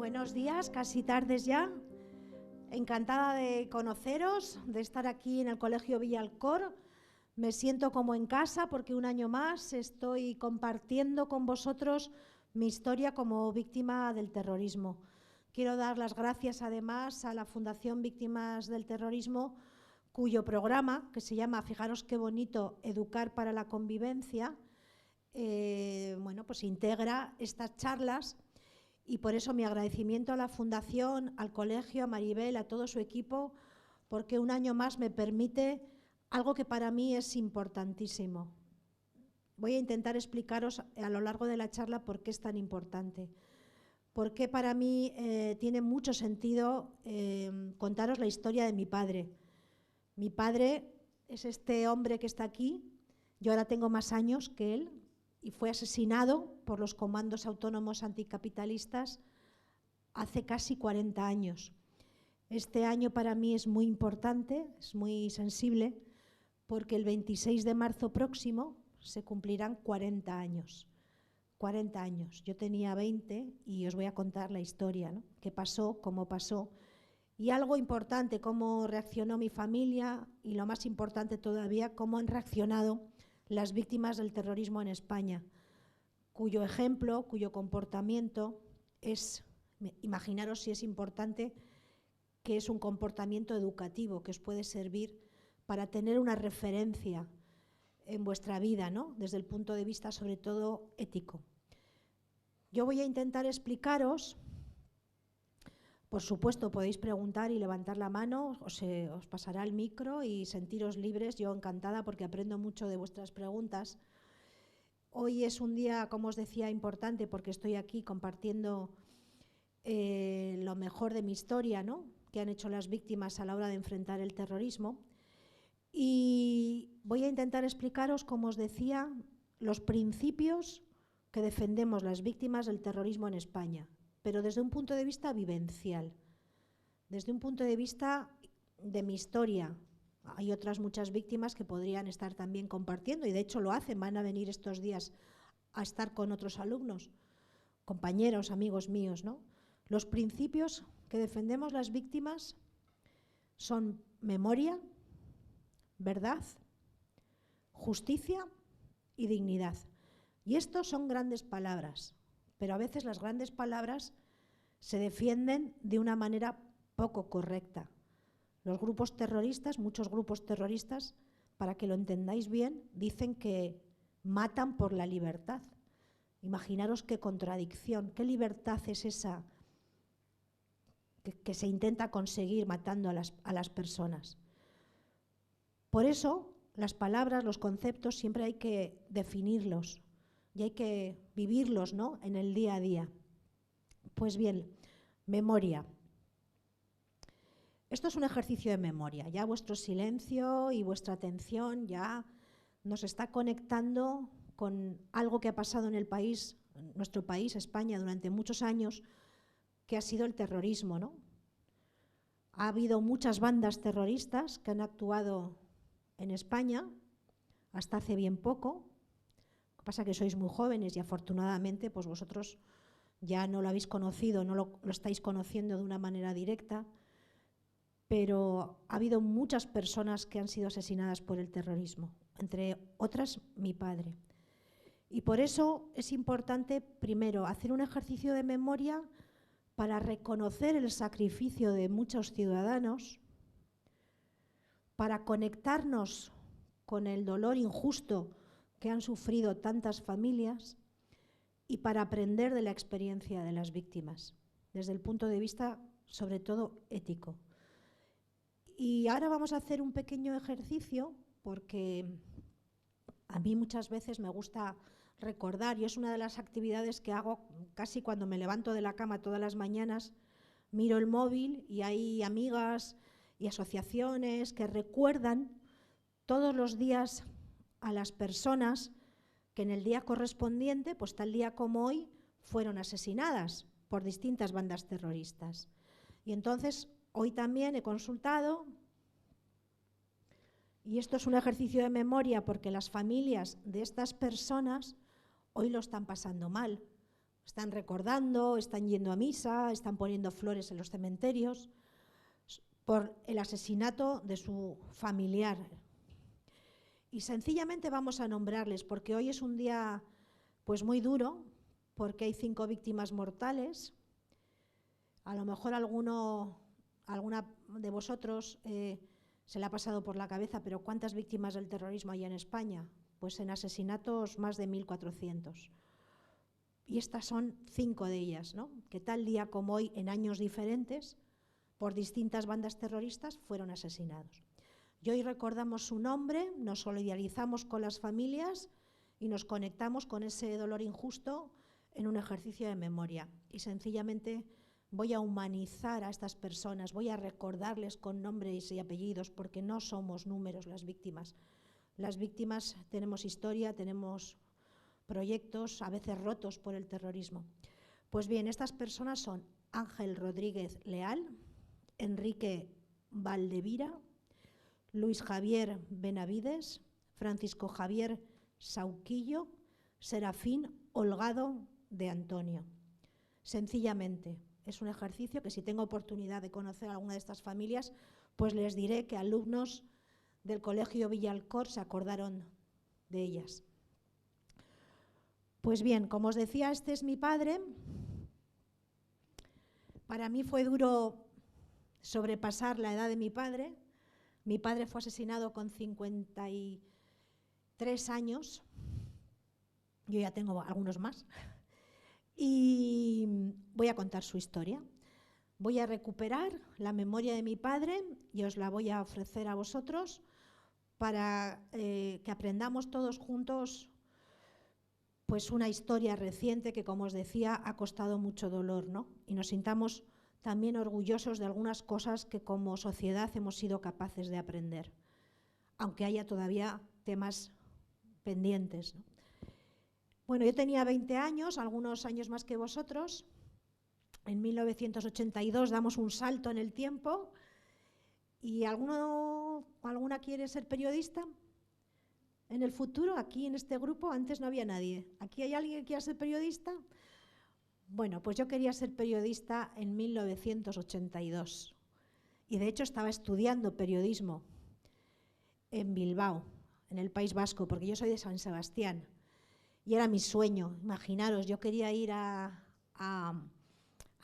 Buenos días, casi tardes ya. Encantada de conoceros, de estar aquí en el Colegio Villalcor. Me siento como en casa porque un año más estoy compartiendo con vosotros mi historia como víctima del terrorismo. Quiero dar las gracias además a la Fundación Víctimas del Terrorismo, cuyo programa, que se llama, fijaros qué bonito, Educar para la Convivencia, pues integra estas charlas. Y por eso mi agradecimiento a la Fundación, al colegio, a Maribel, a todo su equipo, porque un año más me permite algo que para mí es importantísimo. Voy a intentar explicaros a lo largo de la charla por qué es tan importante. Por qué para mí tiene mucho sentido contaros la historia de mi padre. Mi padre es este hombre que está aquí. Yo ahora tengo más años que él, y fue asesinado por los comandos autónomos anticapitalistas hace casi 40 años. Este año para mí es muy importante, es muy sensible, porque el 26 de marzo próximo se cumplirán 40 años. 40 años. Yo tenía 20 y os voy a contar la historia, ¿no? Qué pasó, cómo pasó. Y algo importante, cómo reaccionó mi familia, y lo más importante todavía, cómo han reaccionado las víctimas del terrorismo en España, cuyo ejemplo, cuyo comportamiento es, imaginaros si es importante, que es un comportamiento educativo que os puede servir para tener una referencia en vuestra vida, ¿no? Desde el punto de vista sobre todo ético. Yo voy a intentar explicaros, por supuesto podéis preguntar y levantar la mano, os pasará el micro y sentiros libres, yo encantada porque aprendo mucho de vuestras preguntas. Hoy es un día, como os decía, importante porque estoy aquí compartiendo lo mejor de mi historia, ¿no?, que han hecho las víctimas a la hora de enfrentar el terrorismo. Y voy a intentar explicaros, como os decía, los principios que defendemos las víctimas del terrorismo en España, pero desde un punto de vista vivencial, desde un punto de vista de mi historia. Hay otras muchas víctimas que podrían estar también compartiendo, y de hecho lo hacen, van a venir estos días a estar con otros alumnos, compañeros, amigos míos, ¿no? Los principios que defendemos las víctimas son memoria, verdad, justicia y dignidad. Y estos son grandes palabras, pero a veces las grandes palabras se defienden de una manera poco correcta. Los grupos terroristas, muchos grupos terroristas, para que lo entendáis bien, dicen que matan por la libertad. Imaginaros qué contradicción, qué libertad es esa que se intenta conseguir matando a las personas. Por eso, las palabras, los conceptos, siempre hay que definirlos y hay que vivirlos, ¿no?, en el día a día. Pues bien, memoria. Esto es un ejercicio de memoria. Ya vuestro silencio y vuestra atención ya nos está conectando con algo que ha pasado en el país, en nuestro país, España, durante muchos años, que ha sido el terrorismo, ¿no? Ha habido muchas bandas terroristas que han actuado en España hasta hace bien poco. Lo que pasa es que sois muy jóvenes y afortunadamente pues vosotros ya no lo habéis conocido, no lo estáis conociendo de una manera directa, pero ha habido muchas personas que han sido asesinadas por el terrorismo, entre otras mi padre. Y por eso es importante, primero, hacer un ejercicio de memoria para reconocer el sacrificio de muchos ciudadanos, para conectarnos con el dolor injusto que han sufrido tantas familias y para aprender de la experiencia de las víctimas, desde el punto de vista, sobre todo, ético. Y ahora vamos a hacer un pequeño ejercicio porque a mí muchas veces me gusta recordar, y es una de las actividades que hago casi cuando me levanto de la cama todas las mañanas. Miro el móvil y hay amigas y asociaciones que recuerdan todos los días a las personas que en el día correspondiente, pues tal día como hoy, fueron asesinadas por distintas bandas terroristas. Y entonces hoy también he consultado, y esto es un ejercicio de memoria porque las familias de estas personas hoy lo están pasando mal. Están recordando, están yendo a misa, están poniendo flores en los cementerios por el asesinato de su familiar. Y sencillamente vamos a nombrarles, porque hoy es un día pues muy duro, porque hay 5 víctimas mortales. A lo mejor alguna de vosotros se le ha pasado por la cabeza, pero ¿cuántas víctimas del terrorismo hay en España? Pues en asesinatos más de 1.400. Y estas son 5 de ellas, ¿no? Que tal día como hoy, en años diferentes, por distintas bandas terroristas, fueron asesinados. Y hoy recordamos su nombre, nos solidarizamos con las familias y nos conectamos con ese dolor injusto en un ejercicio de memoria. Y sencillamente voy a humanizar a estas personas, voy a recordarles con nombres y apellidos, porque no somos números las víctimas. Las víctimas tenemos historia, tenemos proyectos, a veces rotos por el terrorismo. Pues bien, estas personas son Ángel Rodríguez Leal, Enrique Valdevira, Luis Javier Benavides, Francisco Javier Sauquillo, Serafín Holgado de Antonio. Sencillamente, es un ejercicio que si tengo oportunidad de conocer a alguna de estas familias, pues les diré que alumnos del Colegio Villalcor se acordaron de ellas. Pues bien, como os decía, este es mi padre. Para mí fue duro sobrepasar la edad de mi padre. Mi padre fue asesinado con 53 años. Yo ya tengo algunos más. Y voy a contar su historia. Voy a recuperar la memoria de mi padre y os la voy a ofrecer a vosotros para que aprendamos todos juntos pues una historia reciente que, como os decía, ha costado mucho dolor, ¿no? Y nos sintamos también orgullosos de algunas cosas que como sociedad hemos sido capaces de aprender, aunque haya todavía temas pendientes, ¿no? Bueno, yo tenía 20 años, algunos años más que vosotros. En 1982 damos un salto en el tiempo. ¿Y alguna quiere ser periodista? En el futuro, aquí en este grupo, antes no había nadie. ¿Aquí hay alguien que quiera ser periodista? Bueno, pues yo quería ser periodista en 1982. Y de hecho estaba estudiando periodismo en Bilbao, en el País Vasco, porque yo soy de San Sebastián. Y era mi sueño. Imaginaros, yo quería ir a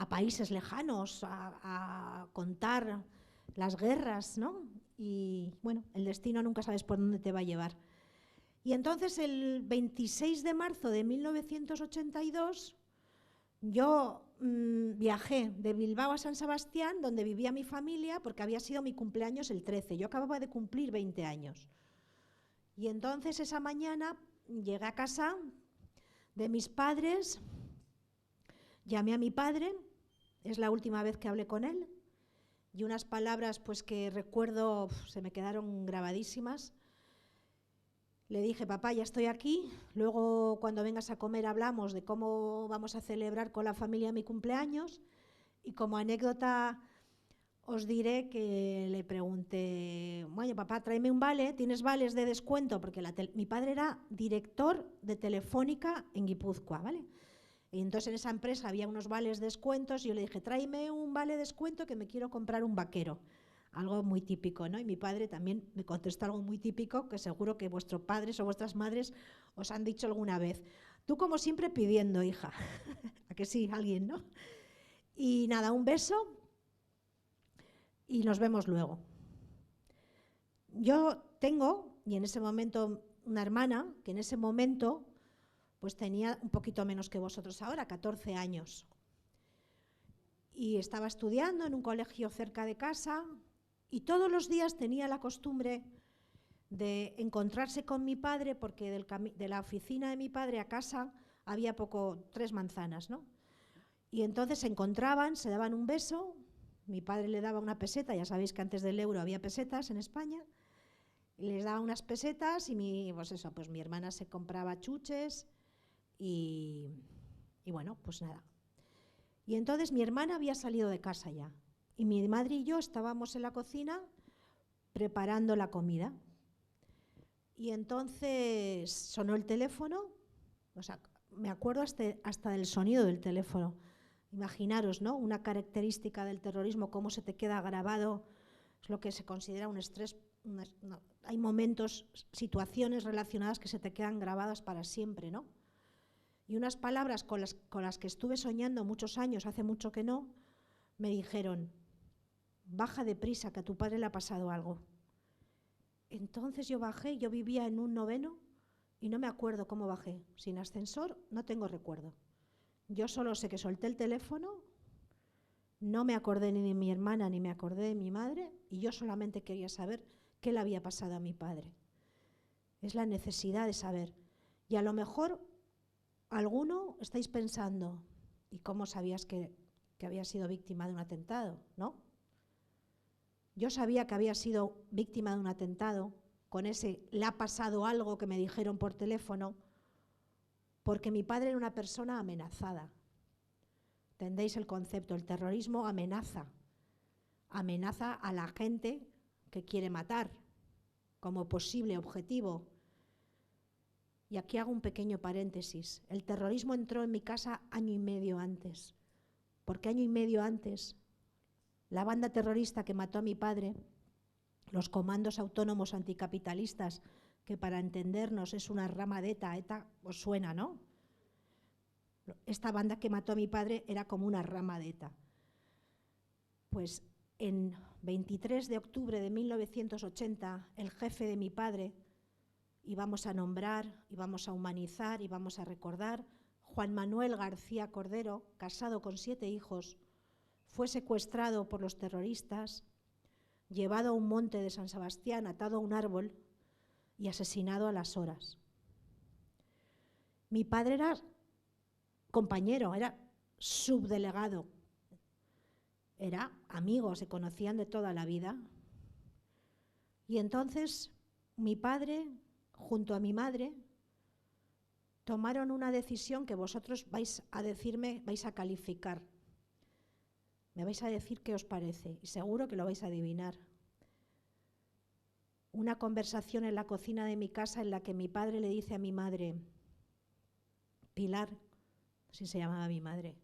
países lejanos, a contar las guerras, ¿no? Y bueno, el destino nunca sabes por dónde te va a llevar. Y entonces el 26 de marzo de 1982 yo viajé de Bilbao a San Sebastián, donde vivía mi familia, porque había sido mi cumpleaños el 13. Yo acababa de cumplir 20 años. Y entonces esa mañana llegué a casa de mis padres, llamé a mi padre, es la última vez que hablé con él, y unas palabras pues que recuerdo se me quedaron grabadísimas. Le dije, papá, ya estoy aquí, luego cuando vengas a comer hablamos de cómo vamos a celebrar con la familia mi cumpleaños, y como anécdota os diré que le pregunté, bueno, papá, tráeme un vale, ¿tienes vales de descuento? Porque mi padre era director de Telefónica en Guipúzcoa, ¿vale? Y entonces en esa empresa había unos vales de descuentos y yo le dije, tráeme un vale de descuento que me quiero comprar un vaquero. Algo muy típico, ¿no? Y mi padre también me contestó algo muy típico que seguro que vuestros padres o vuestras madres os han dicho alguna vez. Tú como siempre pidiendo, hija. ¿A que sí? Alguien, ¿no? Y nada, un beso y nos vemos luego. Yo tengo, y en ese momento, una hermana que en ese momento pues tenía un poquito menos que vosotros ahora, 14 años. Y estaba estudiando en un colegio cerca de casa y todos los días tenía la costumbre de encontrarse con mi padre, porque de la oficina de mi padre a casa había 3 manzanas, ¿no? Y entonces se encontraban, se daban un beso, mi padre le daba una peseta, ya sabéis que antes del euro había pesetas en España, y les daba unas pesetas y mi hermana se compraba chuches y bueno, pues nada. Y entonces mi hermana había salido de casa ya, y mi madre y yo estábamos en la cocina preparando la comida. Y entonces sonó el teléfono, o sea, me acuerdo hasta del sonido del teléfono. Imaginaros, ¿no? Una característica del terrorismo, cómo se te queda grabado, es lo que se considera un estrés. Hay momentos, situaciones relacionadas que se te quedan grabadas para siempre, ¿no? Y unas palabras con las que estuve soñando muchos años, hace mucho que no, me dijeron: baja deprisa, que a tu padre le ha pasado algo. Entonces yo bajé, yo vivía en un noveno y no me acuerdo cómo bajé. Sin ascensor no tengo recuerdo. Yo solo sé que solté el teléfono, no me acordé ni de mi hermana ni me acordé de mi madre, y yo solamente quería saber qué le había pasado a mi padre. Es la necesidad de saber. Y a lo mejor alguno estáis pensando: ¿y cómo sabías que había sido víctima de un atentado? ¿No? Yo sabía que había sido víctima de un atentado, con ese "le ha pasado algo" que me dijeron por teléfono, porque mi padre era una persona amenazada. ¿Entendéis el concepto? El terrorismo amenaza a la gente que quiere matar como posible objetivo. Y aquí hago un pequeño paréntesis. El terrorismo entró en mi casa año y medio antes, porque año y medio antes la banda terrorista que mató a mi padre, los comandos autónomos anticapitalistas, que para entendernos es una rama de ETA, ETA os suena, ¿no? Esta banda que mató a mi padre era como una rama de ETA. Pues en 23 de octubre de 1980, el jefe de mi padre, íbamos a nombrar, íbamos a humanizar, íbamos a recordar, Juan Manuel García Cordero, casado con 7 hijos, fue secuestrado por los terroristas, llevado a un monte de San Sebastián, atado a un árbol y asesinado a las horas. Mi padre era compañero, era subdelegado, era amigo, se conocían de toda la vida. Y entonces mi padre, junto a mi madre, tomaron una decisión que vosotros vais a decirme, vais a calificar. Me vais a decir qué os parece y seguro que lo vais a adivinar. Una conversación en la cocina de mi casa en la que mi padre le dice a mi madre: Pilar, así se llamaba mi madre,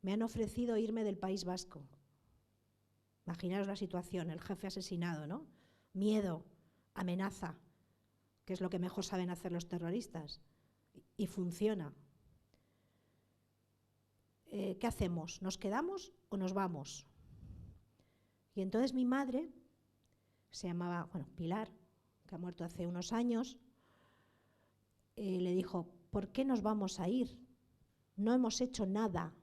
me han ofrecido irme del País Vasco. Imaginaros la situación, el jefe asesinado, ¿no? Miedo, amenaza, que es lo que mejor saben hacer los terroristas, y funciona. ¿Qué hacemos? ¿Nos quedamos o nos vamos? Y entonces mi madre, se llamaba Pilar, que ha muerto hace unos años, le dijo: ¿por qué nos vamos a ir? No hemos hecho nada.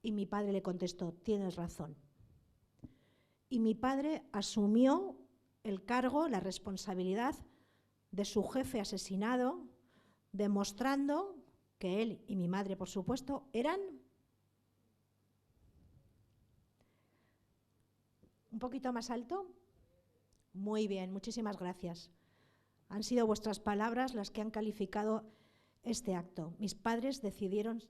Y mi padre le contestó: tienes razón. Y mi padre asumió el cargo, la responsabilidad de su jefe asesinado, demostrando que él y mi madre, por supuesto, eran... ¿Un poquito más alto? Muy bien, muchísimas gracias. Han sido vuestras palabras las que han calificado este acto. Mis padres decidieron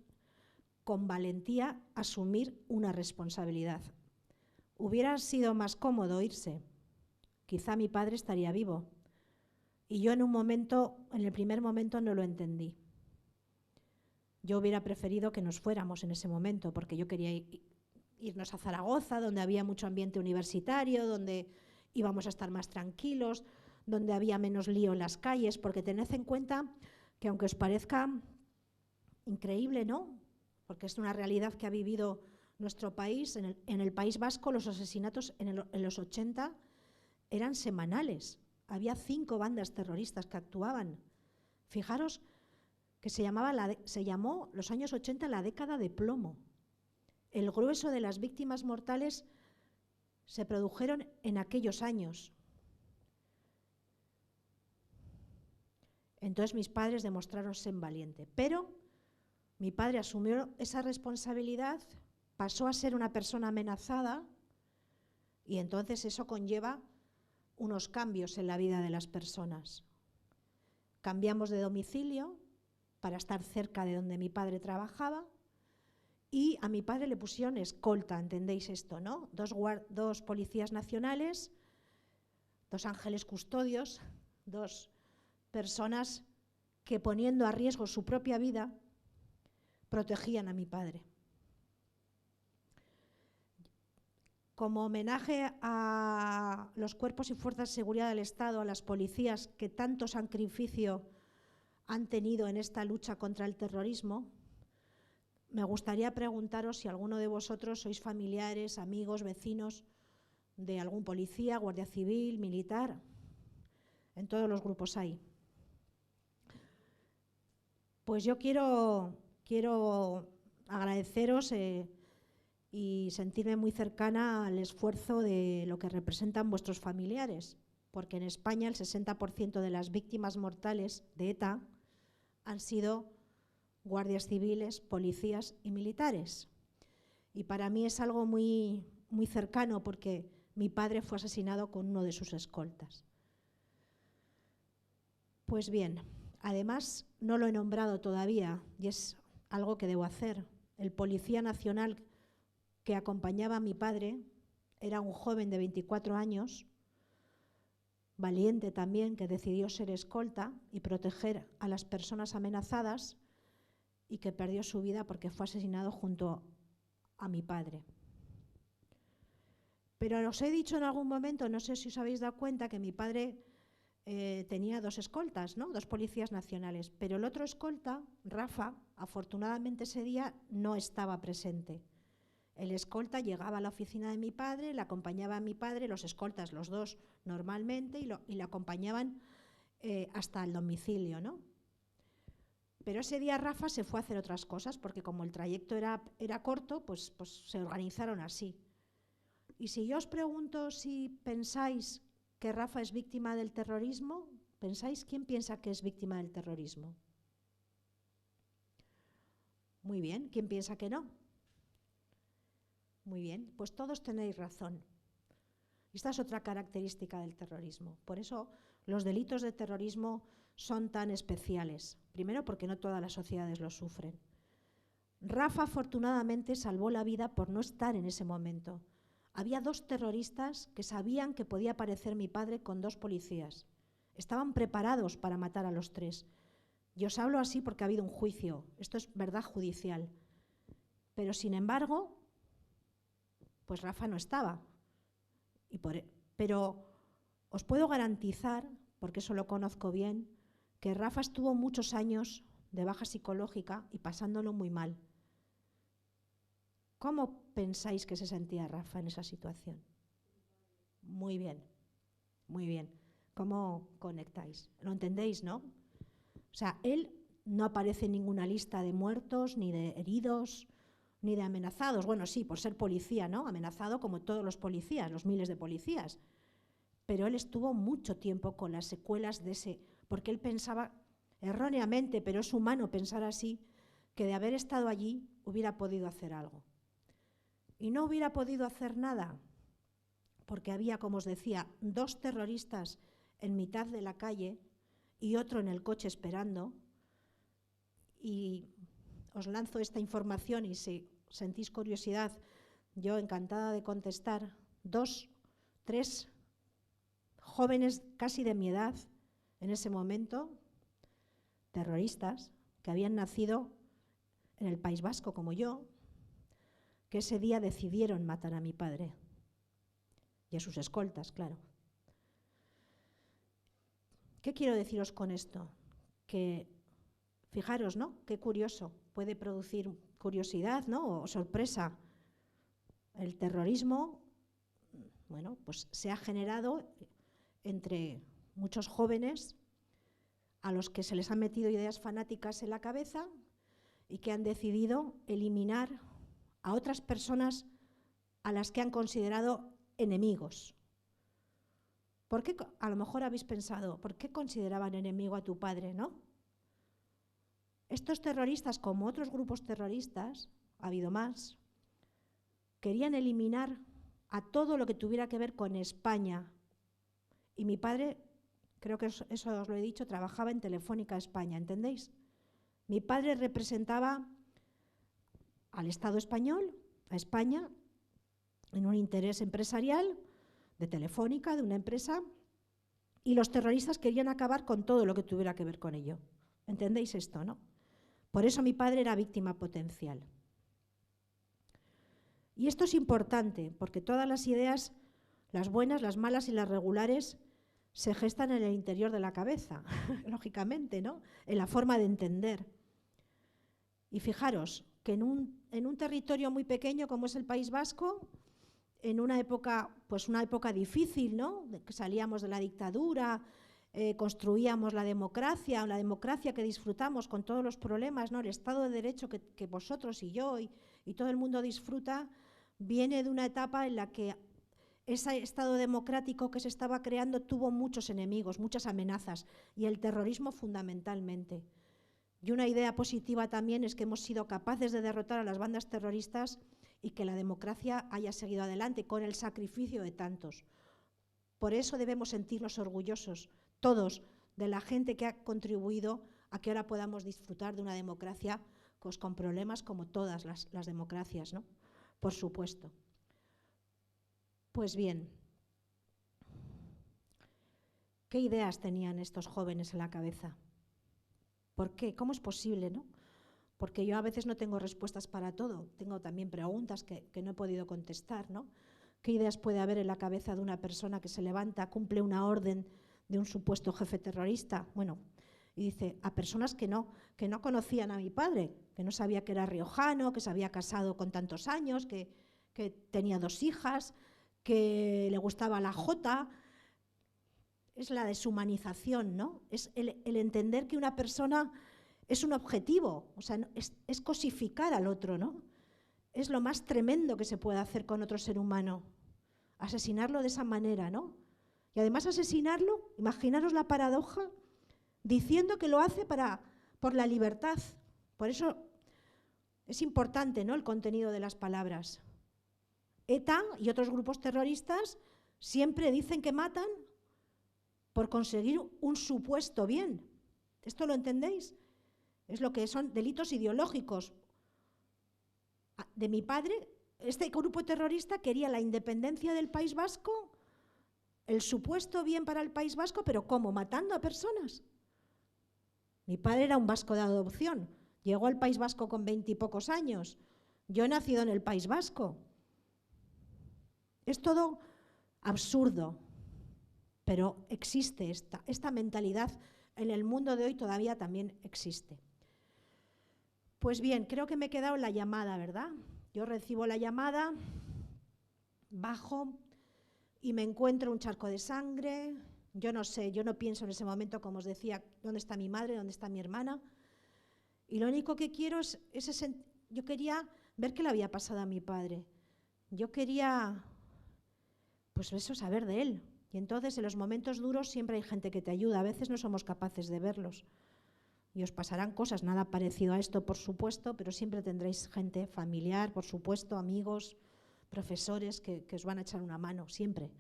con valentía asumir una responsabilidad. Hubiera sido más cómodo irse. Quizá mi padre estaría vivo. Y yo en el primer momento no lo entendí. Yo hubiera preferido que nos fuéramos en ese momento, porque yo quería irnos a Zaragoza, donde había mucho ambiente universitario, donde íbamos a estar más tranquilos, donde había menos lío en las calles, porque tened en cuenta que, aunque os parezca increíble, ¿no?, porque es una realidad que ha vivido nuestro país, en el País Vasco los asesinatos en los 80 eran semanales. Había 5 bandas terroristas que actuaban. Fijaros que se llamó los años 80 la década de plomo. El grueso de las víctimas mortales se produjeron en aquellos años. Entonces mis padres demostraron ser valientes, pero mi padre asumió esa responsabilidad, pasó a ser una persona amenazada, y entonces eso conlleva unos cambios en la vida de las personas. Cambiamos de domicilio para estar cerca de donde mi padre trabajaba, y a mi padre le pusieron escolta, ¿entendéis esto, no? 2 policías nacionales, 2 ángeles custodios, 2 personas que poniendo a riesgo su propia vida, protegían a mi padre. Como homenaje a los cuerpos y fuerzas de seguridad del Estado, a las policías que tanto sacrificio han tenido en esta lucha contra el terrorismo, me gustaría preguntaros si alguno de vosotros sois familiares, amigos, vecinos de algún policía, guardia civil, militar. En todos los grupos hay. Pues yo quiero agradeceros y sentirme muy cercana al esfuerzo de lo que representan vuestros familiares, porque en España el 60% de las víctimas mortales de ETA han sido guardias civiles, policías y militares. Y para mí es algo muy, muy cercano, porque mi padre fue asesinado con uno de sus escoltas. Pues bien, además no lo he nombrado todavía y es algo que debo hacer. El policía nacional que acompañaba a mi padre era un joven de 24 años, valiente también, que decidió ser escolta y proteger a las personas amenazadas, y que perdió su vida porque fue asesinado junto a mi padre. Pero os he dicho en algún momento, no sé si os habéis dado cuenta, que mi padre tenía dos escoltas, ¿no? Dos policías nacionales, pero el otro escolta, Rafa, afortunadamente ese día no estaba presente. El escolta llegaba a la oficina de mi padre, le acompañaba a mi padre, los escoltas, los dos normalmente, y le acompañaban hasta el domicilio, ¿no? Pero ese día Rafa se fue a hacer otras cosas, porque como el trayecto era corto, pues se organizaron así. Y si yo os pregunto si pensáis que Rafa es víctima del terrorismo, ¿pensáis quién piensa que es víctima del terrorismo? Muy bien, ¿quién piensa que no? Muy bien, pues todos tenéis razón. Esta es otra característica del terrorismo. Por eso los delitos de terrorismo son tan especiales. Primero, porque no todas las sociedades lo sufren. Rafa afortunadamente salvó la vida por no estar en ese momento. Había dos terroristas que sabían que podía aparecer mi padre con dos policías. Estaban preparados para matar a los tres. Y os hablo así porque ha habido un juicio. Esto es verdad judicial. Pero sin embargo, pues Rafa no estaba. Pero os puedo garantizar, porque eso lo conozco bien, que Rafa estuvo muchos años de baja psicológica y pasándolo muy mal. ¿Cómo pensáis que se sentía Rafa en esa situación? Muy bien, muy bien. ¿Cómo conectáis? ¿Lo entendéis, no? O sea, él no aparece en ninguna lista de muertos, ni de heridos, ni de amenazados. Bueno, sí, por ser policía, ¿no? Amenazado como todos los policías, los miles de policías. Pero él estuvo mucho tiempo con las secuelas de ese, porque él pensaba erróneamente, pero es humano pensar así, que de haber estado allí hubiera podido hacer algo. Y no hubiera podido hacer nada, porque había, como os decía, dos terroristas en mitad de la calle y otro en el coche esperando. Y os lanzo esta información y si sentís curiosidad, yo encantada de contestar. 2, 3 jóvenes casi de mi edad en ese momento, terroristas, que habían nacido en el País Vasco como yo, que ese día decidieron matar a mi padre y a sus escoltas, claro. ¿Qué quiero deciros con esto? Que fijaros, ¿no? Qué curioso, puede producir curiosidad, ¿no? O sorpresa. El terrorismo, bueno, pues se ha generado entre muchos jóvenes a los que se les han metido ideas fanáticas en la cabeza y que han decidido eliminar a otras personas a las que han considerado enemigos. ¿Por qué? A lo mejor habéis pensado, ¿por qué consideraban enemigo a tu padre, no? Estos terroristas, como otros grupos terroristas, ha habido más, querían eliminar a todo lo que tuviera que ver con España. Y mi padre, creo que eso os lo he dicho, trabajaba en Telefónica España, ¿entendéis? Mi padre representaba al Estado español, a España, en un interés empresarial de Telefónica, de una empresa, y los terroristas querían acabar con todo lo que tuviera que ver con ello. ¿Entendéis esto, no? Por eso mi padre era víctima potencial. Y esto es importante, porque todas las ideas, las buenas, las malas y las regulares, se gestan en el interior de la cabeza, lógicamente, ¿no? En la forma de entender. Y fijaros que en un territorio muy pequeño como es el País Vasco, en una época, pues una época difícil, ¿no? Que salíamos de la dictadura, construíamos la democracia que disfrutamos con todos los problemas, ¿no? El Estado de Derecho que vosotros y yo y todo el mundo disfruta, viene de una etapa en la que ese Estado democrático que se estaba creando tuvo muchos enemigos, muchas amenazas, y el terrorismo fundamentalmente. Y una idea positiva también es que hemos sido capaces de derrotar a las bandas terroristas y que la democracia haya seguido adelante con el sacrificio de tantos. Por eso debemos sentirnos orgullosos, todos, de la gente que ha contribuido a que ahora podamos disfrutar de una democracia pues, con problemas como todas las democracias, ¿no? Por supuesto. Pues bien, ¿qué ideas tenían estos jóvenes en la cabeza? ¿Por qué? ¿Cómo es posible, no? Porque yo a veces no tengo respuestas para todo, tengo también preguntas que no he podido contestar, ¿no? ¿Qué ideas puede haber en la cabeza de una persona que se levanta, cumple una orden de un supuesto jefe terrorista? Bueno, y dice, a personas que no conocían a mi padre, que no sabía que era riojano, que se había casado con tantos años, que tenía 2 hijas, que le gustaba la jota. Es la deshumanización, ¿no? Es el entender que una persona es un objetivo, o sea, es cosificar al otro, ¿no? Es lo más tremendo que se puede hacer con otro ser humano, asesinarlo de esa manera, ¿no? Y además asesinarlo, imaginaros la paradoja, diciendo que lo hace por la libertad. Por eso es importante, ¿no?, el contenido de las palabras. ETA y otros grupos terroristas siempre dicen que matan por conseguir un supuesto bien. ¿Esto lo entendéis? Es lo que son delitos ideológicos. De mi padre, este grupo terrorista quería la independencia del País Vasco, el supuesto bien para el País Vasco, pero ¿cómo? Matando a personas. Mi padre era un vasco de adopción, llegó al País Vasco con 20 y pocos años. Yo he nacido en el País Vasco. Es todo absurdo, pero existe esta mentalidad en el mundo de hoy, todavía también existe. Pues bien, creo que me he quedado en la llamada, ¿verdad? Yo recibo la llamada, bajo y me encuentro un charco de sangre. Yo no sé, yo no pienso en ese momento, como os decía, dónde está mi madre, dónde está mi hermana. Y lo único que quiero yo quería ver qué le había pasado a mi padre. Yo quería, pues eso, saber de él. Y entonces en los momentos duros siempre hay gente que te ayuda. A veces no somos capaces de verlos. Y os pasarán cosas, nada parecido a esto, por supuesto, pero siempre tendréis gente familiar, por supuesto, amigos, profesores que os van a echar una mano, siempre.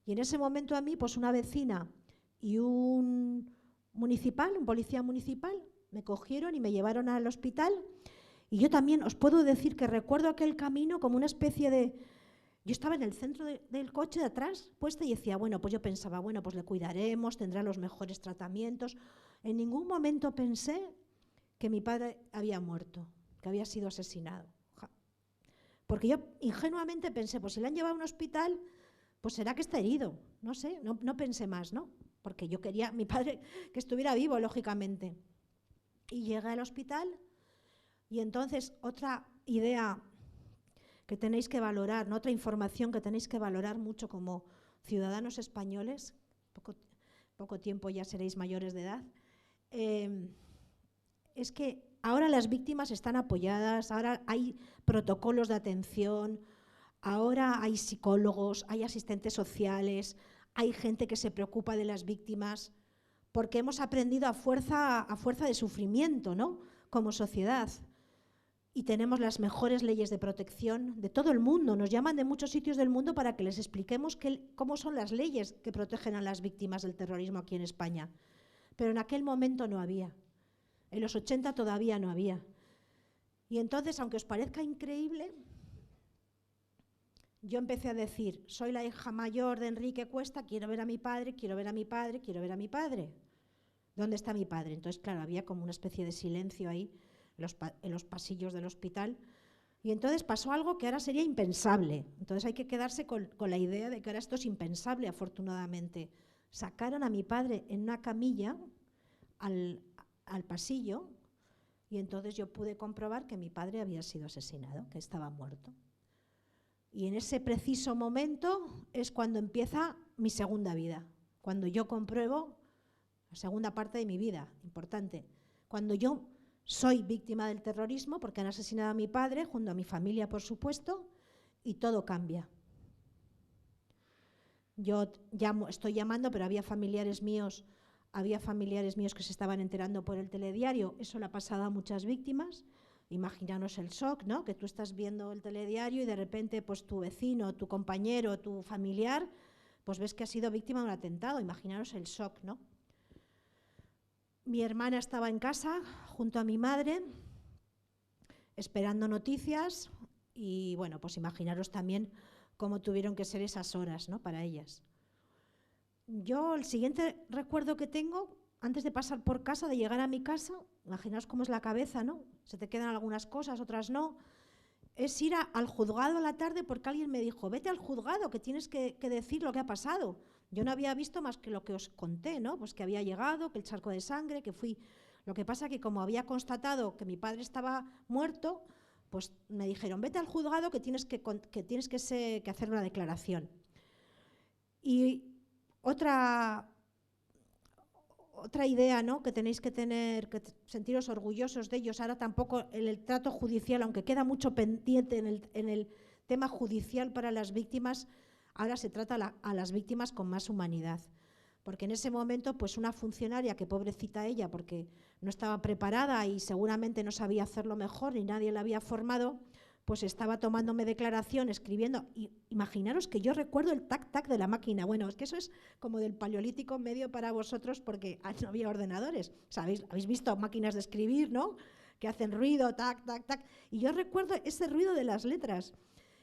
Y en ese momento a mí, pues una vecina y un municipal, un policía municipal, me cogieron y me llevaron al hospital. Y yo también os puedo decir que recuerdo aquel camino como una especie de... Yo estaba en el centro del coche de atrás, puesta, y decía, bueno, pues yo pensaba, bueno, pues le cuidaremos, tendrá los mejores tratamientos. En ningún momento pensé que mi padre había muerto, que había sido asesinado. Porque yo ingenuamente pensé, pues si le han llevado a un hospital, pues será que está herido. No sé, no pensé más, ¿no? Porque yo quería, mi padre, que estuviera vivo, lógicamente. Y llegué al hospital y entonces otra idea que tenéis que valorar, ¿no?, otra información que tenéis que valorar mucho como ciudadanos españoles, poco tiempo ya seréis mayores de edad, es que ahora las víctimas están apoyadas, ahora hay protocolos de atención, ahora hay psicólogos, hay asistentes sociales, hay gente que se preocupa de las víctimas, porque hemos aprendido a fuerza de sufrimiento, ¿no?, como sociedad. Y tenemos las mejores leyes de protección de todo el mundo. Nos llaman de muchos sitios del mundo para que les expliquemos cómo son las leyes que protegen a las víctimas del terrorismo aquí en España. Pero en aquel momento no había. En los 80 todavía no había. Y entonces, aunque os parezca increíble, yo empecé a decir, soy la hija mayor de Enrique Cuesta, quiero ver a mi padre, quiero ver a mi padre, quiero ver a mi padre. ¿Dónde está mi padre? Entonces, claro, había como una especie de silencio ahí en los pasillos del hospital. Y entonces pasó algo que ahora sería impensable. Entonces hay que quedarse con la idea de que ahora esto es impensable, afortunadamente. Sacaron a mi padre en una camilla al pasillo y entonces yo pude comprobar que mi padre había sido asesinado, que estaba muerto. Y en ese preciso momento es cuando empieza mi segunda vida, cuando yo compruebo la segunda parte de mi vida, importante, cuando yo soy víctima del terrorismo porque han asesinado a mi padre, junto a mi familia, por supuesto, y todo cambia. Yo estoy llamando, pero había familiares míos que se estaban enterando por el telediario. Eso le ha pasado a muchas víctimas. Imaginaros el shock, ¿no? Que tú estás viendo el telediario y de repente pues tu vecino, tu compañero, tu familiar, pues ves que ha sido víctima de un atentado. Imaginaros el shock, ¿no? Mi hermana estaba en casa junto a mi madre esperando noticias y bueno, pues imaginaros también cómo tuvieron que ser esas horas, ¿no? Para ellas. Yo el siguiente recuerdo que tengo, antes de pasar por casa, de llegar a mi casa, imaginaos cómo es la cabeza, ¿no? Se te quedan algunas cosas, otras no. Es ir al juzgado a la tarde porque alguien me dijo, vete al juzgado, que tienes que decir lo que ha pasado. Yo no había visto más que lo que os conté, ¿no? Pues que había llegado, que el charco de sangre, que fui. Lo que pasa que como había constatado que mi padre estaba muerto, pues me dijeron, vete al juzgado que tienes que hacer una declaración. Y otra idea, ¿no? Que tenéis que tener, que sentiros orgullosos de ellos. Ahora tampoco el trato judicial, aunque queda mucho pendiente en el tema judicial para las víctimas, ahora se trata a las víctimas con más humanidad. Porque en ese momento, pues una funcionaria, que pobrecita ella, porque no estaba preparada y seguramente no sabía hacerlo mejor, ni nadie la había formado, pues estaba tomándome declaración, escribiendo. Y imaginaros que yo recuerdo el tac-tac de la máquina. Bueno, es que eso es como del paleolítico medio para vosotros porque no había ordenadores. ¿Sabéis? Habéis visto máquinas de escribir, ¿no? Que hacen ruido, tac, tac, tac. Y yo recuerdo ese ruido de las letras.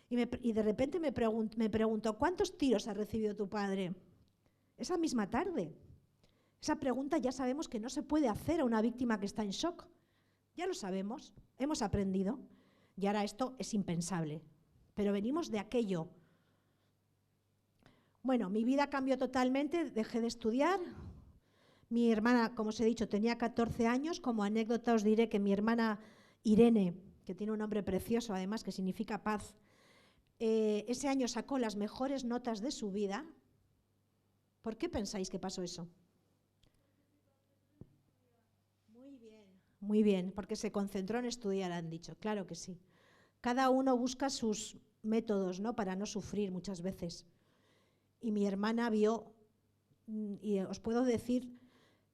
Y de repente me pregunto, ¿cuántos tiros ha recibido tu padre? Esa misma tarde. Esa pregunta ya sabemos que no se puede hacer a una víctima que está en shock. Ya lo sabemos, hemos aprendido. Y ahora esto es impensable. Pero venimos de aquello. Bueno, mi vida cambió totalmente, dejé de estudiar. Mi hermana, como os he dicho, tenía 14 años. Como anécdota os diré que mi hermana Irene, que tiene un nombre precioso además, que significa paz, ese año sacó las mejores notas de su vida. ¿Por qué pensáis que pasó eso? Muy bien, porque se concentró en estudiar, han dicho. Claro que sí. Cada uno busca sus métodos, ¿no? Para no sufrir muchas veces. Y mi hermana vio, y os puedo decir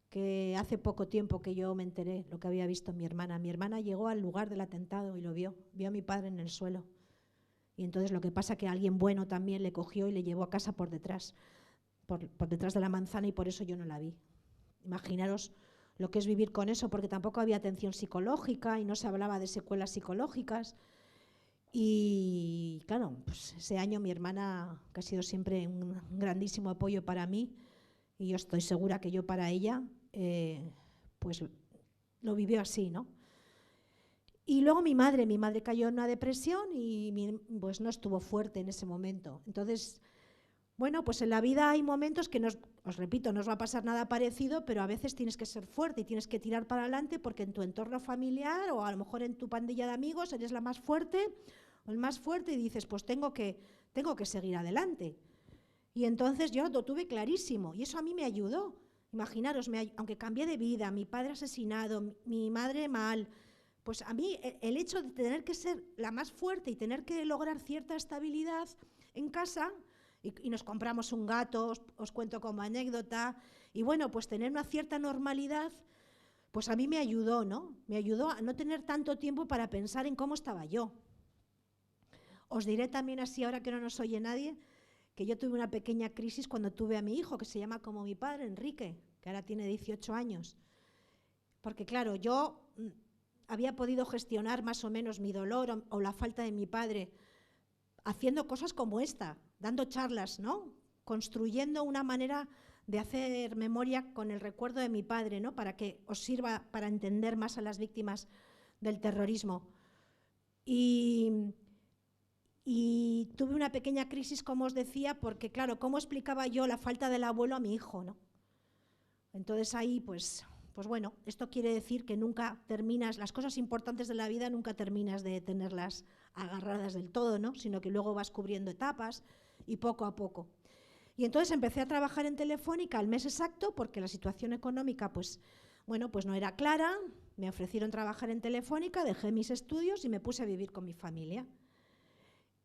que hace poco tiempo que yo me enteré lo que había visto mi hermana. Mi hermana llegó al lugar del atentado y lo vio a mi padre en el suelo. Y entonces lo que pasa es que alguien bueno también le cogió y le llevó a casa por detrás de la manzana, y por eso yo no la vi. Imaginaros lo que es vivir con eso, porque tampoco había atención psicológica y no se hablaba de secuelas psicológicas. Y claro, pues ese año mi hermana, que ha sido siempre un grandísimo apoyo para mí, y yo estoy segura que yo para ella, pues lo vivió así, ¿no? Y luego mi madre cayó en una depresión y pues no estuvo fuerte en ese momento. Entonces, bueno, pues en la vida hay momentos que, os repito, no os va a pasar nada parecido, pero a veces tienes que ser fuerte y tienes que tirar para adelante porque en tu entorno familiar o a lo mejor en tu pandilla de amigos eres la más fuerte o el más fuerte y dices, pues tengo que seguir adelante. Y entonces yo lo tuve clarísimo y eso a mí me ayudó. Imaginaros, aunque cambié de vida, mi padre asesinado, mi madre mal, pues a mí el hecho de tener que ser la más fuerte y tener que lograr cierta estabilidad en casa, y nos compramos un gato, os cuento como anécdota, y bueno, pues tener una cierta normalidad, pues a mí me ayudó, ¿no? Me ayudó a no tener tanto tiempo para pensar en cómo estaba yo. Os diré también así, ahora que no nos oye nadie, que yo tuve una pequeña crisis cuando tuve a mi hijo, que se llama como mi padre, Enrique, que ahora tiene 18 años. Porque claro, yo había podido gestionar más o menos mi dolor o la falta de mi padre haciendo cosas como esta, dando charlas, ¿no? Construyendo una manera de hacer memoria con el recuerdo de mi padre, ¿no? Para que os sirva para entender más a las víctimas del terrorismo. Y tuve una pequeña crisis, como os decía, porque claro, ¿cómo explicaba yo la falta del abuelo a mi hijo, ¿no? Entonces ahí, pues bueno, esto quiere decir que nunca terminas, las cosas importantes de la vida nunca terminas de tenerlas agarradas del todo, ¿no? Sino que luego vas cubriendo etapas y poco a poco. Y entonces empecé a trabajar en Telefónica al mes exacto, porque la situación económica, pues no era clara. Me ofrecieron trabajar en Telefónica, dejé mis estudios y me puse a vivir con mi familia.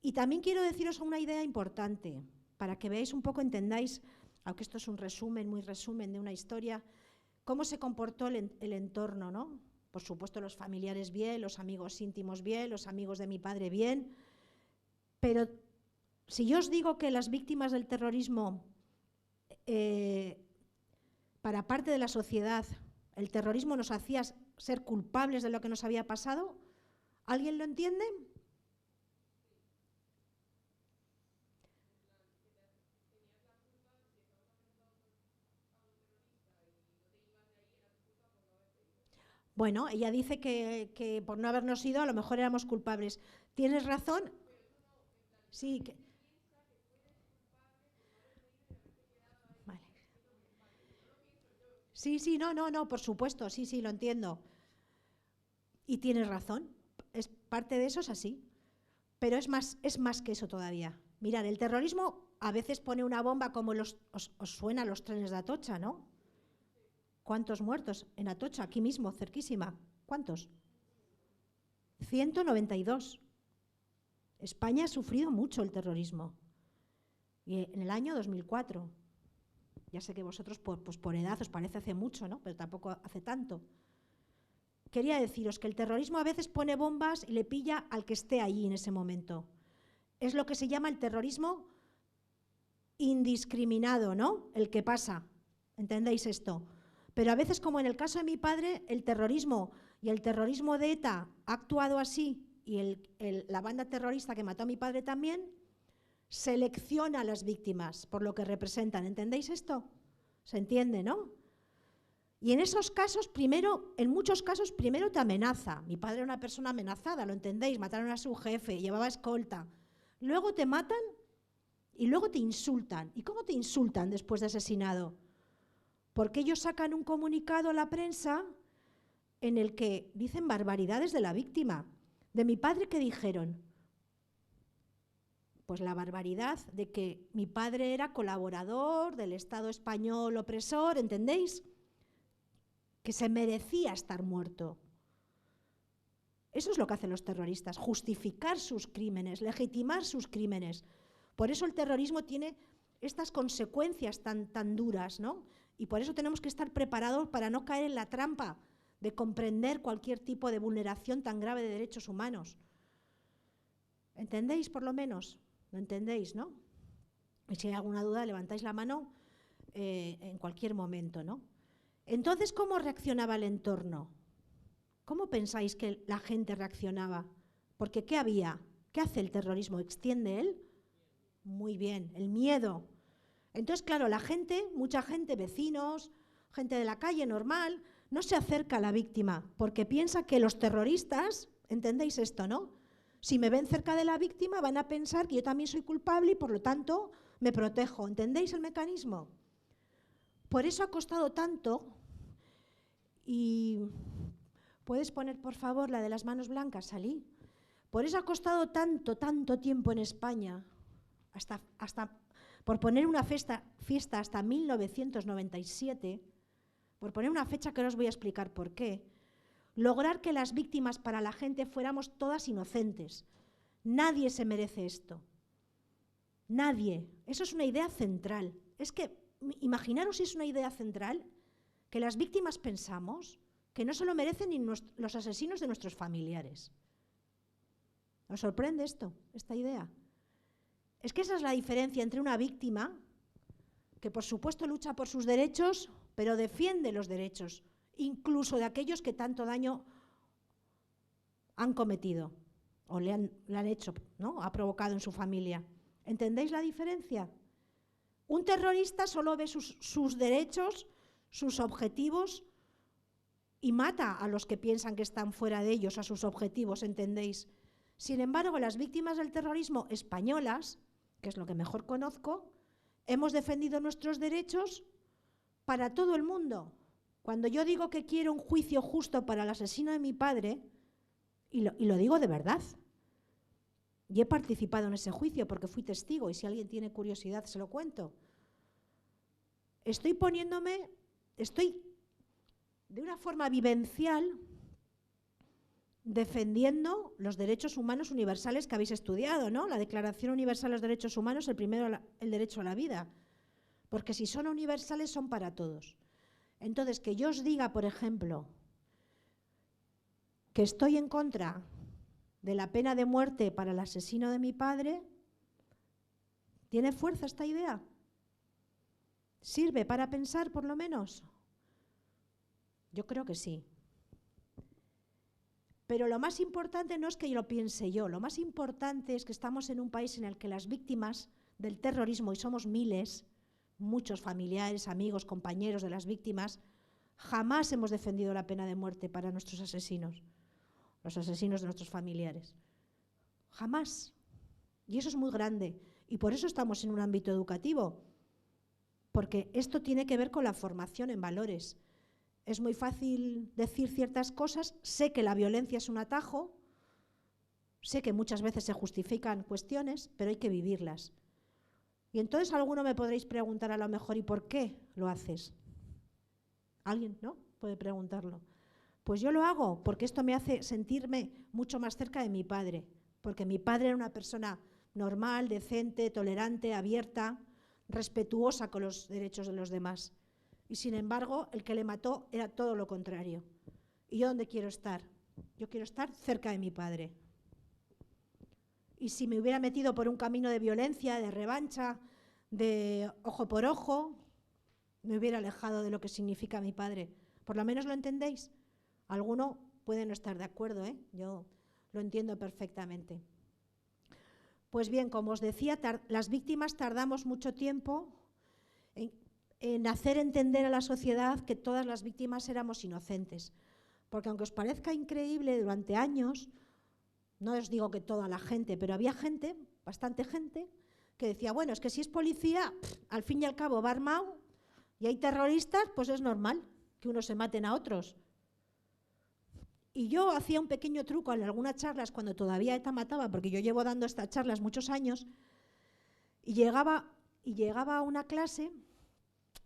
Y también quiero deciros una idea importante, para que veáis un poco, entendáis, aunque esto es un resumen, muy resumen de una historia, cómo se comportó el entorno, ¿no? Por supuesto, los familiares bien, los amigos íntimos bien, los amigos de mi padre bien, pero si yo os digo que las víctimas del terrorismo, para parte de la sociedad, el terrorismo nos hacía ser culpables de lo que nos había pasado, ¿alguien lo entiende? Bueno, ella dice que por no habernos ido a lo mejor éramos culpables. ¿Tienes razón? Sí. Vale. Sí, no, por supuesto, sí, lo entiendo. Y tienes razón, es parte de eso, es así. Pero es más que eso todavía. Mirad, el terrorismo a veces pone una bomba como os suena los trenes de Atocha, ¿no? ¿Cuántos muertos en Atocha, aquí mismo, cerquísima? ¿Cuántos? 192. España ha sufrido mucho el terrorismo. Y en el año 2004. Ya sé que vosotros por edad os parece hace mucho, ¿no? Pero tampoco hace tanto. Quería deciros que el terrorismo a veces pone bombas y le pilla al que esté allí en ese momento. Es lo que se llama el terrorismo indiscriminado, ¿no? El que pasa. ¿Entendéis esto? Pero a veces, como en el caso de mi padre, el terrorismo y el terrorismo de ETA ha actuado así, y la banda terrorista que mató a mi padre también, selecciona a las víctimas por lo que representan. ¿Entendéis esto? ¿Se entiende, no? Y en esos casos, en muchos casos, primero te amenaza. Mi padre era una persona amenazada, ¿lo entendéis? Mataron a su jefe, llevaba escolta. Luego te matan y luego te insultan. ¿Y cómo te insultan después de asesinado? Porque ellos sacan un comunicado a la prensa en el que dicen barbaridades de la víctima. De mi padre, ¿qué dijeron? Pues la barbaridad de que mi padre era colaborador del Estado español opresor, ¿entendéis? Que se merecía estar muerto. Eso es lo que hacen los terroristas, justificar sus crímenes, legitimar sus crímenes. Por eso el terrorismo tiene estas consecuencias tan duras, ¿no? Y por eso tenemos que estar preparados para no caer en la trampa de comprender cualquier tipo de vulneración tan grave de derechos humanos. ¿Entendéis, por lo menos? ¿Lo entendéis, no? Y si hay alguna duda, levantáis la mano en cualquier momento, ¿no? Entonces, ¿cómo reaccionaba el entorno? ¿Cómo pensáis que la gente reaccionaba? Porque ¿qué había? ¿Qué hace el terrorismo? ¿Extiende él? Muy bien, el miedo. Entonces, claro, la gente, mucha gente, vecinos, gente de la calle normal, no se acerca a la víctima porque piensa que los terroristas, ¿entendéis esto, no? Si me ven cerca de la víctima van a pensar que yo también soy culpable y por lo tanto me protejo. ¿Entendéis el mecanismo? Por eso ha costado tanto. Y ¿puedes poner, por favor, la de las manos blancas, Salí? Por eso ha costado tanto tiempo en España, hasta por poner una fiesta hasta 1997, por poner una fecha que ahora os voy a explicar por qué, lograr que las víctimas para la gente fuéramos todas inocentes. Nadie se merece esto. Nadie. Eso es una idea central. Es que, imaginaros si es una idea central, que las víctimas pensamos que no se lo merecen ni los asesinos de nuestros familiares. ¿Os sorprende esta idea? Es que esa es la diferencia entre una víctima, que por supuesto lucha por sus derechos, pero defiende los derechos, incluso de aquellos que tanto daño han cometido o le han hecho, ¿no? Ha provocado en su familia. ¿Entendéis la diferencia? Un terrorista solo ve sus derechos, sus objetivos y mata a los que piensan que están fuera de ellos, a sus objetivos, ¿entendéis? Sin embargo, las víctimas del terrorismo españolas, que es lo que mejor conozco, hemos defendido nuestros derechos para todo el mundo. Cuando yo digo que quiero un juicio justo para el asesino de mi padre, y lo digo de verdad, y he participado en ese juicio porque fui testigo, y si alguien tiene curiosidad se lo cuento. Estoy de una forma vivencial defendiendo los derechos humanos universales que habéis estudiado, ¿no? La Declaración Universal de los Derechos Humanos, el primero, el derecho a la vida. Porque si son universales, son para todos. Entonces, que yo os diga, por ejemplo, que estoy en contra de la pena de muerte para el asesino de mi padre, ¿tiene fuerza esta idea? ¿Sirve para pensar, por lo menos? Yo creo que sí. Pero lo más importante no es que lo piense yo, lo más importante es que estamos en un país en el que las víctimas del terrorismo, y somos miles, muchos familiares, amigos, compañeros de las víctimas, jamás hemos defendido la pena de muerte para nuestros asesinos, los asesinos de nuestros familiares. Jamás. Y eso es muy grande. Y por eso estamos en un ámbito educativo, porque esto tiene que ver con la formación en valores. Es muy fácil decir ciertas cosas, sé que la violencia es un atajo, sé que muchas veces se justifican cuestiones, pero hay que vivirlas. Y entonces alguno me podréis preguntar a lo mejor, ¿y por qué lo haces? ¿Alguien, no? Puede preguntarlo. Pues yo lo hago porque esto me hace sentirme mucho más cerca de mi padre, porque mi padre era una persona normal, decente, tolerante, abierta, respetuosa con los derechos de los demás. Y sin embargo, el que le mató era todo lo contrario. ¿Y yo dónde quiero estar? Yo quiero estar cerca de mi padre. Y si me hubiera metido por un camino de violencia, de revancha, de ojo por ojo, me hubiera alejado de lo que significa mi padre. ¿Por lo menos lo entendéis? Alguno puede no estar de acuerdo, ¿eh? Yo lo entiendo perfectamente. Pues bien, como os decía, las víctimas tardamos mucho tiempo en hacer entender a la sociedad que todas las víctimas éramos inocentes. Porque aunque os parezca increíble, durante años, no os digo que toda la gente, pero había gente, bastante gente, que decía, bueno, es que si es policía, al fin y al cabo va armado y hay terroristas, pues es normal que unos se maten a otros. Y yo hacía un pequeño truco en algunas charlas cuando todavía ETA mataba, porque yo llevo dando estas charlas muchos años, y llegaba a una clase,